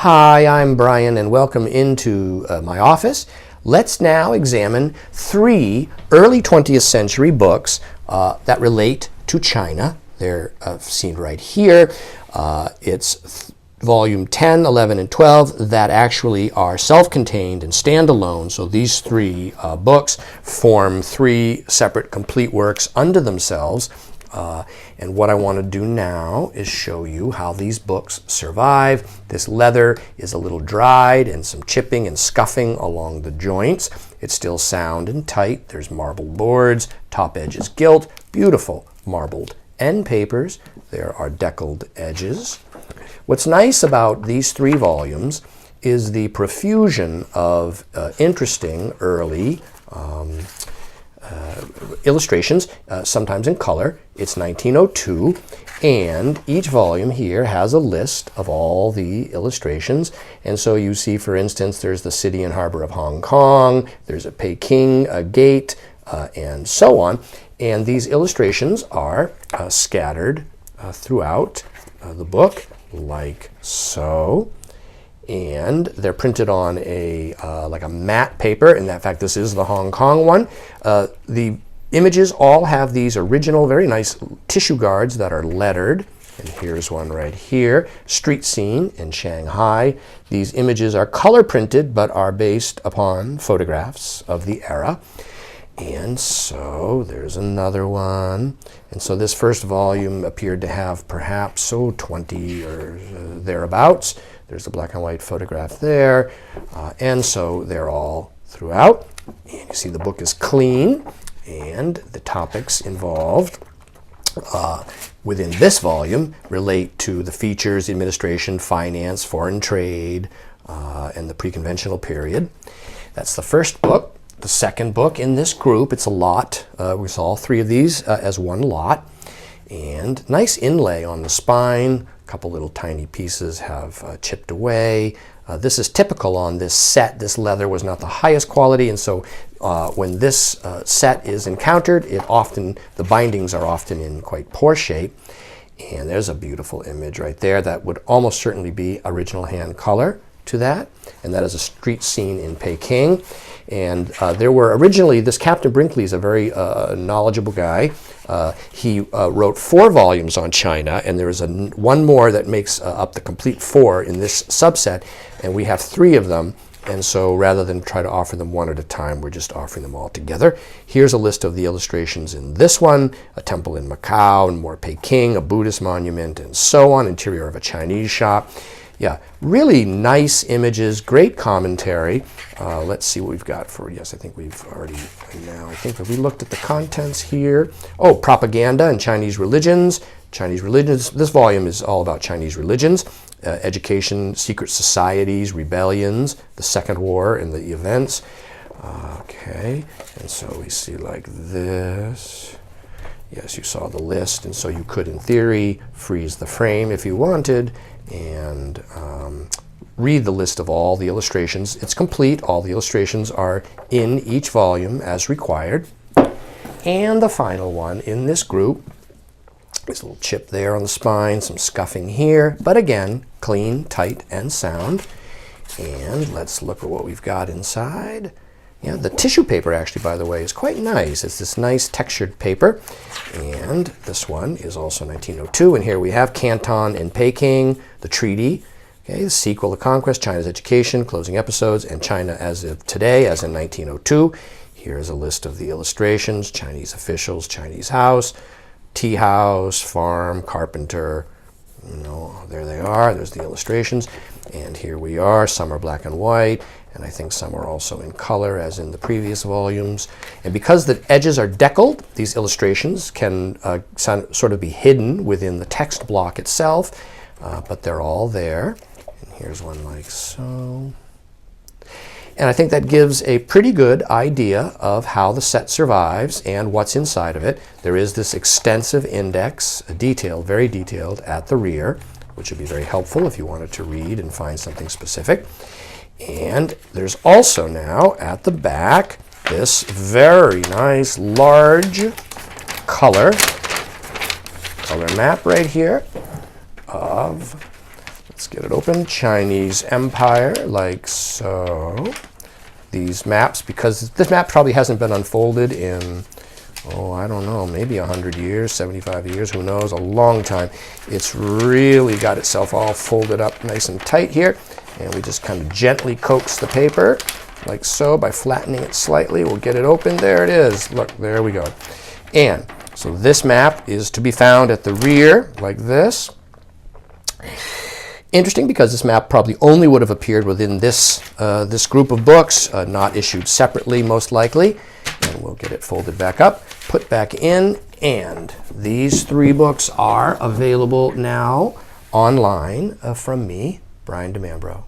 Hi, I'm Brian and welcome into my office. Let's now examine 3 early 20th century books that relate to China. They're seen right here. It's volume 10, 11, and 12 that actually are self-contained and standalone. So these 3 books form 3 separate complete works unto themselves. And what I want to do now is show you how these books survive. This leather is a little dried and some chipping and scuffing along the joints. It's still sound and tight. There's marbled boards, top edge is gilt, beautiful marbled end papers. There are deckled edges. What's nice about these 3 volumes is the profusion of interesting early illustrations, sometimes in color. It's 1902, and each volume here has a list of all the illustrations. And so you see, for instance, there's the city and harbor of Hong Kong, there's a Peking, a gate, and so on. And these illustrations are scattered throughout the book, like so. And they're printed on a like a matte paper. In fact, this is the Hong Kong one. The images all have these original, very nice tissue guards that are lettered. And here's one right here, street scene in Shanghai. These images are color printed, but are based upon photographs of the era. And so there's another one. And so this first volume appeared to have perhaps 20 or thereabouts. There's the black and white photograph there. And so they're all throughout. And you see the book is clean. And the topics involved within this volume relate to the features, administration, finance, foreign trade, and the pre-conventional period. That's the first book. The second book in this group, it's a lot. We saw all 3 of these as one lot. And nice inlay on the spine. A couple little tiny pieces have chipped away. This is typical on this set. This leather was not the highest quality, and so when this set is encountered, the bindings are often in quite poor shape. And there's a beautiful image right there that would almost certainly be original hand color to that. And that is a street scene in Peking. And there were originally, this Captain Brinkley is a very knowledgeable guy. He wrote 4 volumes on China, and there is one more that makes up the complete 4 in this subset, and we have 3 of them. And so rather than try to offer them one at a time, we're just offering them all together. Here's a list of the illustrations in this one: a temple in Macau, and more Peking, a Buddhist monument, and so on, interior of a Chinese shop. Yeah, really nice images, great commentary. Let's see what we've got for, yes, I think we've already, now I think that we looked at the contents here. Oh, propaganda and Chinese religions. Chinese religions, this volume is all about Chinese religions, education, secret societies, rebellions, the Second War and the events. Okay, and so we see like this. Yes, you saw the list, and so you could, in theory, freeze the frame if you wanted, and read the list of all the illustrations. It's complete. All the illustrations are in each volume as required. And the final one in this group is a little chip there on the spine, some scuffing here, but again, clean, tight, and sound. And let's look at what we've got inside. Yeah, the tissue paper actually, by the way, is quite nice. It's this nice textured paper. And this one is also 1902. And here we have Canton and Peking, the treaty, okay, the sequel, the conquest, China's education, closing episodes, and China as of today, as in 1902. Here's a list of the illustrations: Chinese officials, Chinese house, tea house, farm, carpenter. There they are. There's the illustrations. And here we are. Some are black and white, and I think some are also in color, as in the previous volumes. And because the edges are deckled, these illustrations can sort of be hidden within the text block itself, but they're all there. And here's one like so. And I think that gives a pretty good idea of how the set survives and what's inside of it. There is this extensive index, detailed, very detailed, at the rear, which would be very helpful if you wanted to read and find something specific. And there's also now at the back this very nice large color map right here of Let's get it open. Chinese Empire, like so. These maps, because this map probably hasn't been unfolded in, oh, I don't know, maybe 100 years, 75 years, who knows, a long time. It's really got itself all folded up nice and tight here. And we just kind of gently coax the paper, like so, by flattening it slightly. We'll get it open. There it is. Look, there we go. And so this map is to be found at the rear, like this. Interesting, because this map probably only would have appeared within this, this group of books, not issued separately, most likely. And we'll get it folded back up, put back in, and these 3 books are available now online from me, Brian DeMambro.